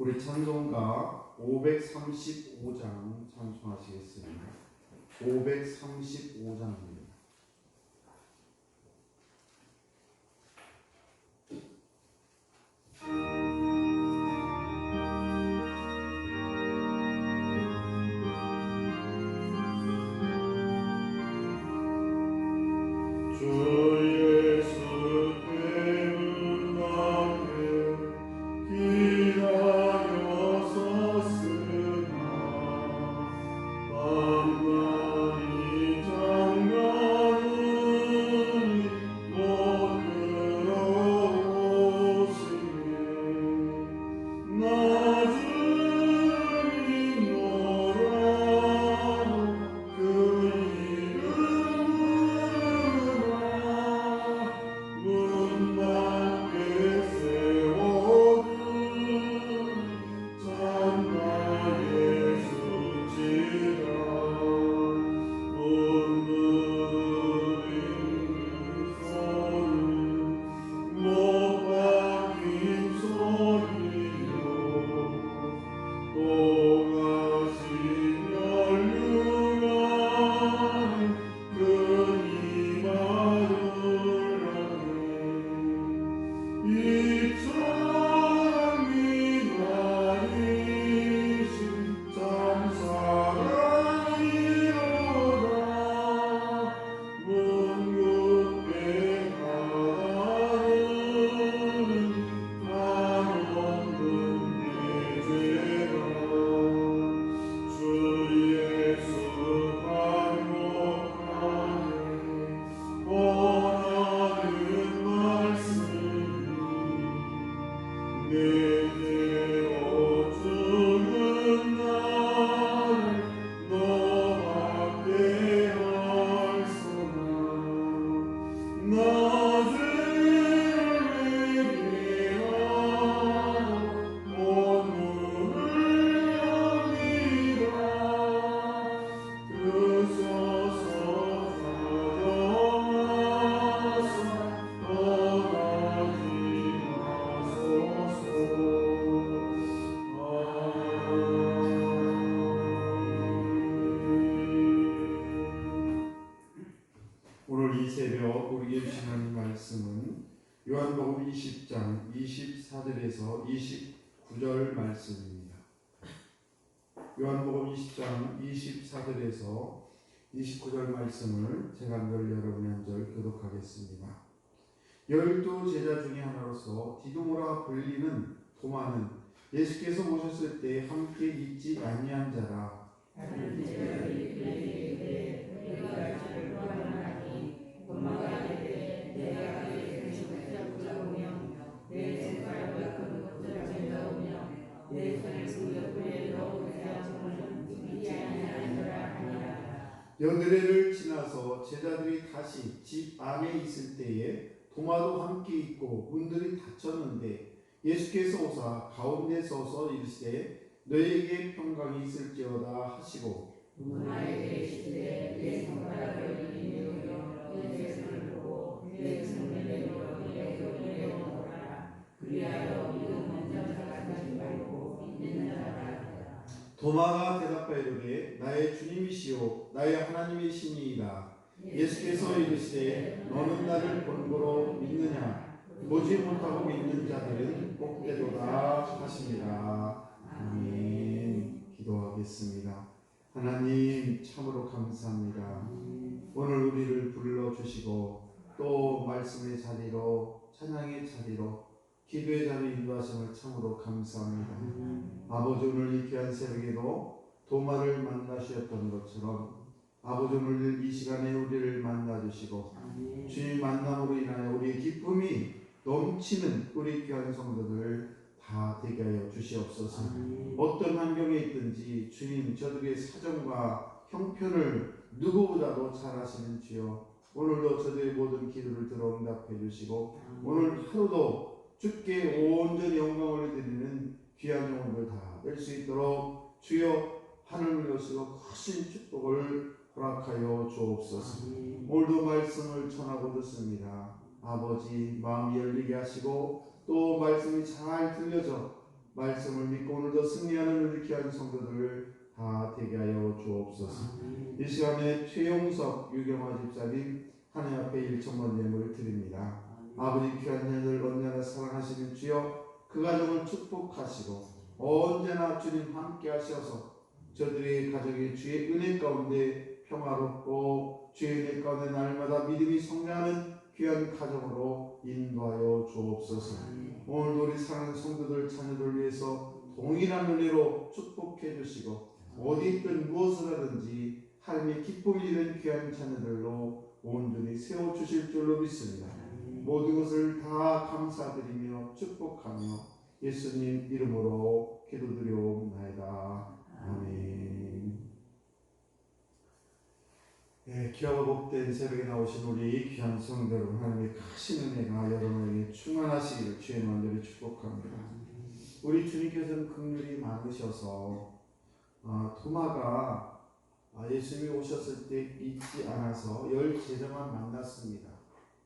우리 찬송가 535장 찬송하시겠습니다. 535장입니다. 오늘 이 새벽 우리에게 주신 하나님 말씀은 요한복음 20장 24절에서 29절 말씀입니다. 요한복음 20장 24절에서 29절 말씀을 제가 늘 여러분의 한 절 교독하겠습니다. 12 제자 중에 하나로서 디두모라 불리는 도마는 예수께서 오셨을 때 함께 있지 아니한 자라. 여드레를 지나서 제자들이 다시 집 안에 있을 때에 도마도 함께 있고 문들이 닫혔는데 예수께서 오사 가운데 서서 이르시되 너에게 평강이 있을지어다 하시고 도마에게 이르시되 내 손가락을 내밀어 내 손을 보고 내 손을 내밀어 내 손을 내밀어라. 그리하여 믿음은 자가 가지 말고 믿는 자가 하리라. 도마가 대답하여 이르되 나의 주님이시오 나의 하나님이시니이다. 예수께서 이르시되 너는 나를 본고로 믿느냐? 보지 못하고 믿는 자들은 복되도다 하시니라. 아멘. 기도하겠습니다. 하나님 참으로 감사합니다. 오늘 우리를 불러주시고 또 말씀의 자리로 찬양의 자리로 기도의 자리로 인도하심을 참으로 감사합니다. 아버지 오늘 이 귀한 새벽에도 도마를 만나주셨던 것처럼 아버지 오늘 이 시간에 우리를 만나주시고 주님 만남으로 인하여 우리의 기쁨이 넘치는 우리 귀한 성도들 다 되게 하여 주시옵소서. 어떤 환경에 있든지 주님 저들의 사정과 형편을 누구보다도 잘 아시는 주여 오늘도 저들의 모든 기도를 들어 응답해 주시고 오늘 하루도 주께 온전히 영광을 드리는 귀한 영혼들 다 될 수 있도록 주여 하늘을 여시고 크신 축복을 허락하여 주옵소서. 오늘도 말씀을 전하고 듣습니다. 아버지 마음이 열리게 하시고 또 말씀이 잘 들려져 말씀을 믿고 오늘도 승리하는 우리 귀한 성도들을 다 되게 하여 주옵소서. 이 시간에 최용석 유경화 집사님 하나님 앞에 1천만 예물을 드립니다. 아버지 귀한 자녀들 언제나 사랑하시는 주여 그 가정을 축복하시고 언제나 주님 함께 하셔서 저들의 가정이 주의 은혜 가운데 평화롭고 주의 은혜 가운데 날마다 믿음이 성장하는 귀한 가정으로 인도하여 주옵소서. 오늘도 우리 사랑하는 성도들 자녀들 위해서 동일한 은혜로 축복해 주시고 어디 있든 무엇을 하든지 하나님의 기쁨이 되는 귀한 자녀들로 온전히 세워주실 줄로 믿습니다. 모든 것을 다 감사드리며 축복하며 예수님 이름으로 기도드리옵나이다. 아멘. 네, 귀하고 복된 새벽에 나오신 우리 귀한 성도 여러분, 하나님의 크신 은혜가 여러분에게 충만하시기를 주의 만들어 축복합니다. 우리 주님께서는 긍휼이 많으셔서 도마가 예수님이 오셨을 때 잊지 않아서 10제자만 만났습니다.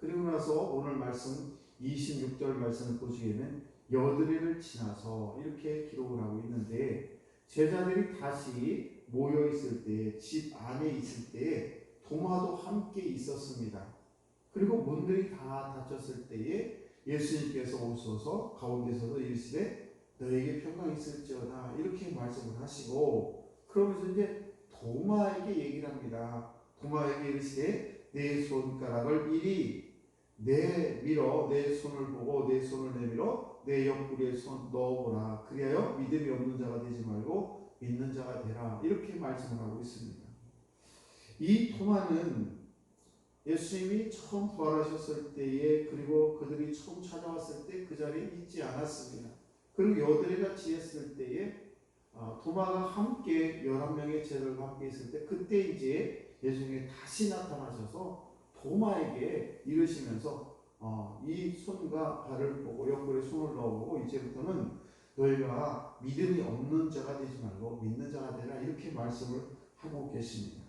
그리고 나서 오늘 말씀 26절 말씀을 보시기에는 여드레를 지나서 이렇게 기록을 하고 있는데 제자들이 다시 모여 있을 때, 집 안에 있을 때 도마도 함께 있었습니다. 그리고 문들이 다 닫혔을 때에 예수님께서 오셔서 가운데 서서 이르시되 너에게 평강이 있을지어다 이렇게 말씀을 하시고 그러면서 이제 도마에게 얘기를 합니다. 도마에게 이르시되 내 손가락을 이리 내밀어 내 손을 보고 내 손을 내밀어 내 옆구리에 손 넣어보라. 그리하여 믿음이 없는 자가 되지 말고 믿는 자가 되라. 이렇게 말씀을 하고 있습니다. 이 도마는 예수님이 처음 부활하셨을 때에 그리고 그들이 처음 찾아왔을 때 그 자리에 있지 않았습니다. 그리고 여드레가 지냈을 때에 도마가 함께 11명의 제자들과 함께 있을 때 그때 이제 예수님이 다시 나타나셔서 도마에게 이르시면서 이 손과 발을 보고 옆구리에 손을 넣어보고 이제부터는 너희가 믿음이 없는 자가 되지 말고 믿는 자가 되라 이렇게 말씀을 하고 계십니다.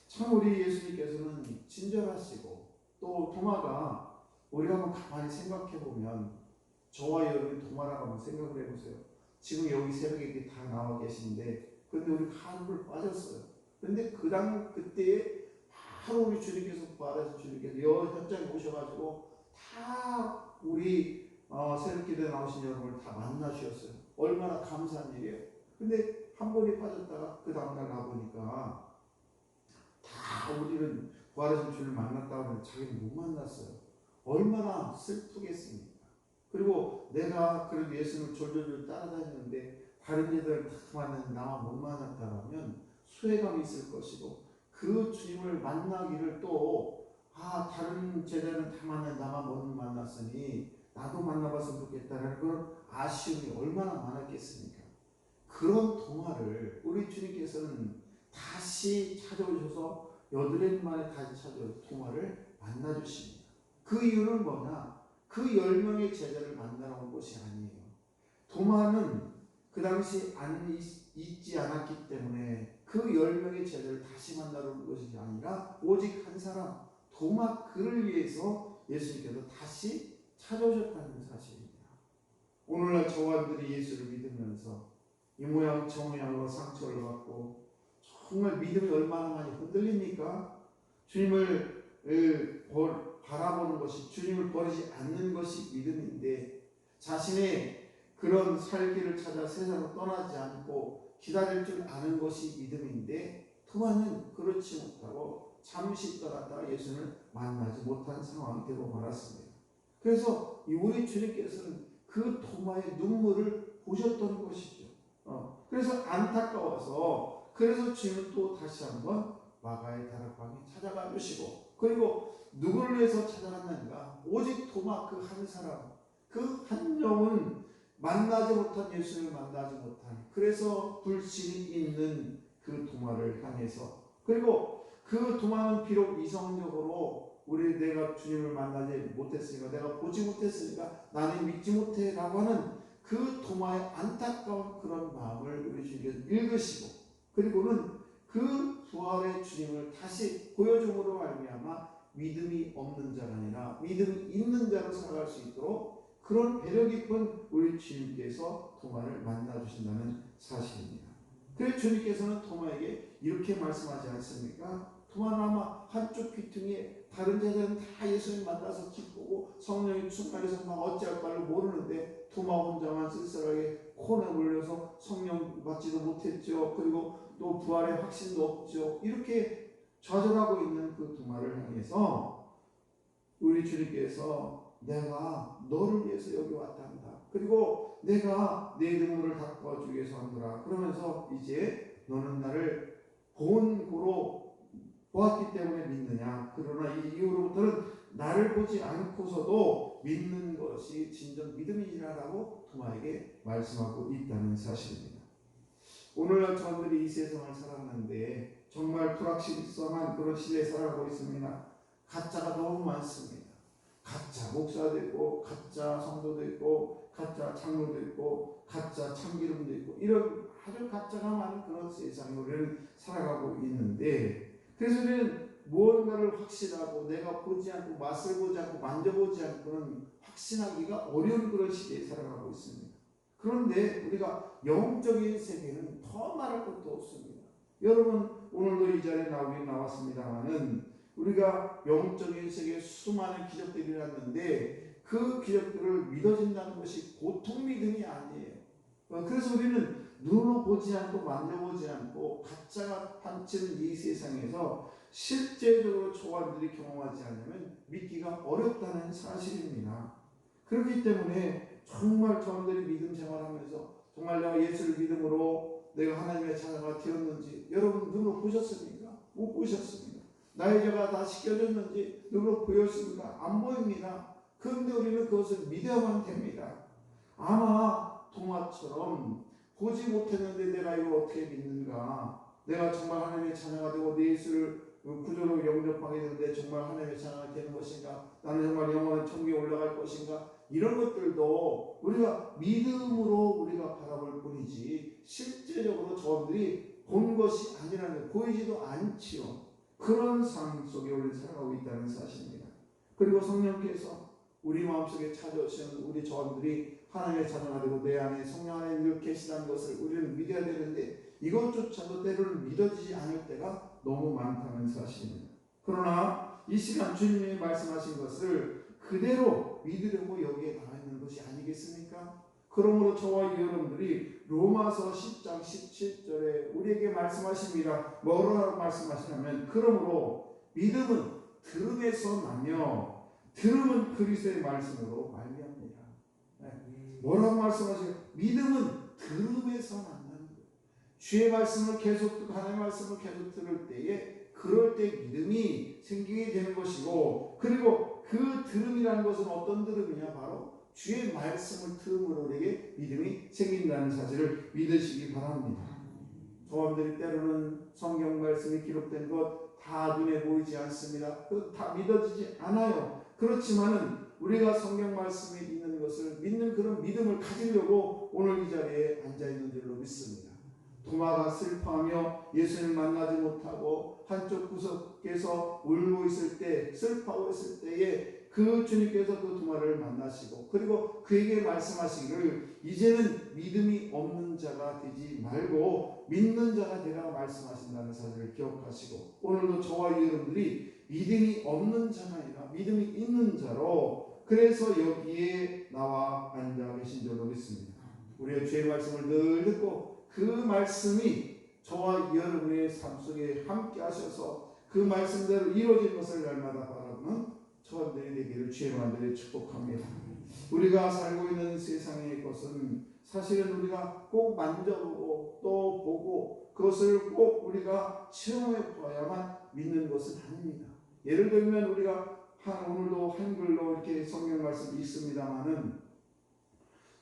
참 우리 예수님께서는 친절하시고 또 도마가 우리가 한번 가만히 생각해 보면 저와 여러분이 도마라고 한번 생각을 해보세요. 지금 여기 새벽에 이렇게 다 나와 계신데 그런데 우리 하루를 빠졌어요. 그런데 그때에 바로 우리 주님께서 부활하신 주님께서 현장에 오셔가지고 다 우리 새벽기도에 나오신 여러분을 다 만나주셨어요. 얼마나 감사한 일이에요. 근데 한 번이 빠졌다가 그 다음날 가보니까 다 우리는 부활하신 주님을 만났다고 하는데 자기는 못 만났어요. 얼마나 슬프겠습니까? 그리고 내가 그래도 예수님을 졸졸졸 따라다녔는데 다른 제자들 다 만났는데 나만 못 만났다면 수혜감이 있을 것이고 그 주님을 만나기를 또 다른 제자는 다 만났는데 나만 못 만났으니 나도 만나봤으면 좋겠다는 그런 아쉬움이 얼마나 많았겠습니까? 그런 도마를 우리 주님께서는 다시 찾아오셔서 여드레 만에 다시 찾아오셔서 도마를 만나주십니다. 그 이유는 뭐냐? 그 10명의 제자를 만나러 온 것이 아니에요. 도마는 그 당시 있지 않았기 때문에 그 10명의 제자를 다시 만나러 온 것이 아니라 오직 한 사람 도마 그를 위해서 예수님께서 다시 찾아오셨다는 사실입니다. 오늘날 저와 여러분들이 예수를 믿으면서 이 모양 저 모양으로 상처를 받고 정말 믿음이 얼마나 많이 흔들립니까? 주님을 바라보는 것이 주님을 버리지 않는 것이 믿음인데 자신의 그런 살길을 찾아 세상을 떠나지 않고 기다릴 줄 아는 것이 믿음인데 도마는 그렇지 못하고 잠시 떠났다가 예수를 만나지 못한 상황이 되고 말았습니다. 그래서 우리 주님께서는 그 도마의 눈물을 보셨던 것이죠. 그래서 안타까워서 그래서 주님은 또 다시 한번 마가의 다락방에 찾아가 주시고 그리고 누구를 위해서 찾아갔는가? 오직 도마 그 한 사람 그 한 영은 만나지 못한 예수님을 만나지 못한 그래서 불신이 있는 그 도마를 향해서 그리고 그 도마는 비록 이성적으로 내가 주님을 만나지 못했으니까 내가 보지 못했으니까 나는 믿지 못해 라고 하는 그 도마의 안타까운 그런 마음을 우리 주님께서 읽으시고 그리고는 그 부활의 주님을 다시 보여줌으로 말미암아 믿음이 없는 자가 아니라 믿음이 있는 자로 살아갈 수 있도록 그런 배려 깊은 우리 주님께서 토마를 만나 주신다는 사실입니다. 그래서 주님께서는 토마에게 이렇게 말씀하지 않습니까? 토마는 아마 한쪽 귀퉁이에 다른 제자들은 다 예수님 만나서 기쁘고 성령이 충만해서 막 어찌할 바를 모르는데 토마 혼자만 쓸쓸하게 콘에 몰려서 성령 받지도 못했죠. 그리고 또 부활의 확신도 없죠. 이렇게 좌절하고 있는 그 토마를 향해서 우리 주님께서 내가 너를 위해서 여기 왔단다. 그리고 내가 내 눈물을 닦아주기 위해서 한거라. 그러면서 이제 너는 나를 본 고로 보았기 때문에 믿느냐. 그러나 이 이후로부터는 나를 보지 않고서도 믿는 것이 진정 믿음이라고 토마에게 말씀하고 있다는 사실입니다. 오늘날 저들이 이 세상을 살아가는데 정말 불확실성한 그런 시대에 살아가고 있습니다. 가짜가 너무 많습니다. 가짜 목사도 있고 가짜 성도도 있고 가짜 장로도 있고 가짜 참기름도 있고 이런 아주 가짜가 많은 그런 세상에 우리는 살아가고 있는데, 그래서 우리는 무언가를 확신하고 내가 보지 않고 맛을 보지 않고 만져보지 않고는 확신하기가 어려운 그런 시대에 살아가고 있습니다. 그런데 우리가 영적인 세계는 더 말할 것도 없습니다. 여러분 오늘도 이 자리에 나왔습니다만은 우리가 영적인 세계에 수많은 기적들이 일어났는데 그 기적들을 믿어진다는 것이 보통 믿음이 아니에요. 그래서 우리는 눈으로 보지 않고 만져보지 않고 가짜가 판치는 이 세상에서 실제적으로 저와들이 경험하지 않으면 믿기가 어렵다는 사실입니다. 그렇기 때문에 정말 저들이 믿음 생활하면서 정말 내가 예수를 믿음으로 내가 하나님의 자녀가 되었는지 여러분 눈으로 보셨습니까? 못 보셨습니다. 나의 죄가 다 씻겨졌는지 눈으로 보였습니까? 안 보입니다. 그런데 우리는 그것을 믿어야만 됩니다. 아마 토마처럼 보지 못했는데 내가 이걸 어떻게 믿는가? 내가 정말 하나님의 자녀가 되고 내 예수를 구조로 영접하게 되는데 정말 하나님의 자녀가 되는 것인가? 나는 정말 영원한 천국에 올라갈 것인가? 이런 것들도 우리가 믿음으로 우리가 바라볼 뿐이지 실제적으로 저들이 본 것이 아니라는 거 보이지도 않지요. 그런 삶 속에 우리 살아가고 있다는 사실입니다. 그리고 성령께서 우리 마음속에 찾아오시는 우리 저들이 하나님의 자녀가 되고 내 안에 성령 안에 늘 계시다는 것을 우리는 믿어야 되는데 이것조차도 때로는 믿어지지 않을 때가 너무 많다는 사실입니다. 그러나 이 시간 주님이 말씀하신 것을 그대로 믿으려고 여기에 나와 있는 것이 아니겠습니까? 그러므로 저와 여러분들이 로마서 10장 17절에 우리에게 말씀하십니다. 뭐라고 말씀하시냐면 그러므로 믿음은 들음에서 나며 들음은 그리스도의 말씀으로 말미암니다. 뭐라고 말씀하세요? 믿음은 들음에서 난다는 거예요. 주의 말씀을 계속 듣고 하나님의 말씀을 계속 들을 때에 그럴 때 믿음이 생기게 되는 것이고, 그리고 그 들음이라는 것은 어떤 들음이냐? 바로 주의 말씀을 들음으로 우리에게 믿음이 생긴다는 사실을 믿으시기 바랍니다. 저분들이 때로는 성경 말씀이 기록된 것 다 눈에 보이지 않습니다. 다 믿어지지 않아요. 그렇지만은 우리가 성경 말씀에 있는 것을 믿는 그런 믿음을 가지려고 오늘 이 자리에 앉아 있는 줄로 믿습니다. 도마가 슬퍼하며 예수님을 만나지 못하고 한쪽 구석에서 울고 있을 때, 슬퍼하고 있을 때에 그 주님께서 그 도마를 만나시고 그리고 그에게 말씀하시기를 이제는 믿음이 없는 자가 되지 말고 믿는 자가 되라고 말씀하신다는 사실을 기억하시고, 오늘도 저와 여러분들이 믿음이 없는 자가 아니라 믿음이 있는 자로 그래서 여기에 나와 앉아 계신 줄로 믿습니다. 우리의 주의 말씀을 늘 듣고 그 말씀이 저와 여러분의 삶 속에 함께 하셔서 그 말씀대로 이루어진 것을 날마다 바라보는 저들이 되기를 주의 만들어 축복합니다. 우리가 살고 있는 세상의 것은 사실은 우리가 꼭 만져보고 또 보고 그것을 꼭 우리가 체험해 봐야만 믿는 것은 아닙니다. 예를 들면 우리가 오늘도 한글로 이렇게 성경 말씀이 있습니다만은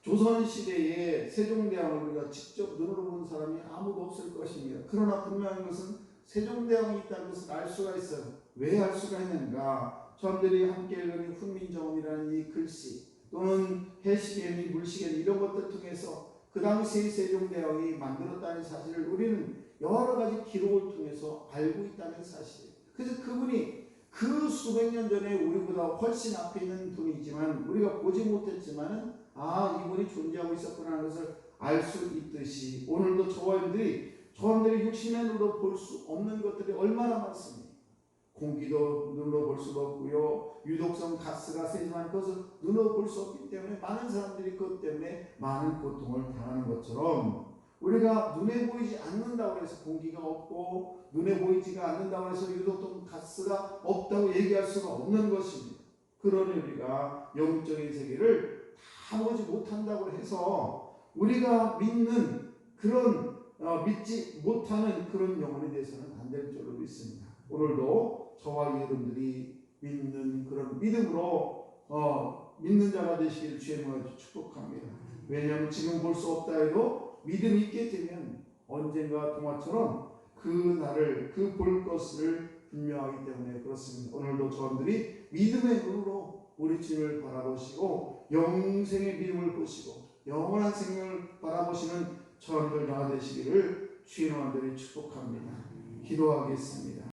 조선시대에 세종대왕을 우리가 직접 눈으로 본 사람이 아무도 없을 것입니다. 그러나 분명한 것은 세종대왕이 있다는 것을 알 수가 있어요. 왜 알 수가 있는가? 저들이 함께 읽은 훈민정음이라는 이 글씨 또는 해시계니 물시계니 이런 것들 통해서 그 당시 세종대왕이 만들었다는 사실을 우리는 여러 가지 기록을 통해서 알고 있다는 사실이에요. 그래서 그분이 그 수백 년 전에 우리보다 훨씬 앞에 있는 분이지만 우리가 보지 못했지만은 이분이 존재하고 있었구나 하는 것을 알 수 있듯이 오늘도 저와 여러분들이 육신의 눈으로 볼 수 없는 것들이 얼마나 많습니까? 공기도 눈으로 볼 수가 없고요. 유독성 가스가 세지만 그것을 눈으로 볼 수 없기 때문에 많은 사람들이 그것 때문에 많은 고통을 당하는 것처럼 우리가 눈에 보이지 않는다고 해서 공기가 없고 눈에 보이지가 않는다고 해서 유독성 가스가 없다고 얘기할 수가 없는 것입니다. 그러니 우리가 영적인 세계를 다 보지 못한다고 해서 우리가 믿는 그런 믿지 못하는 그런 영혼에 대해서는 안 될 줄로 믿습니다. 오늘도 저와 여러분들이 믿는 그런 믿음으로 믿는 자가 되시기를 주의 이름으로 축복합니다. 왜냐하면 지금 볼 수 없다 해도 믿음이 있게 되면 언젠가 동화처럼 그 날을 그 볼 것을 분명하기 때문에 그렇습니다. 오늘도 저분들이 믿음의 눈으로 우리 주님을 바라보시고 영생의 믿음을 보시고 영원한 생명을 바라보시는 저분들 다 되시기를 주의 이름으로 축복합니다. 기도하겠습니다.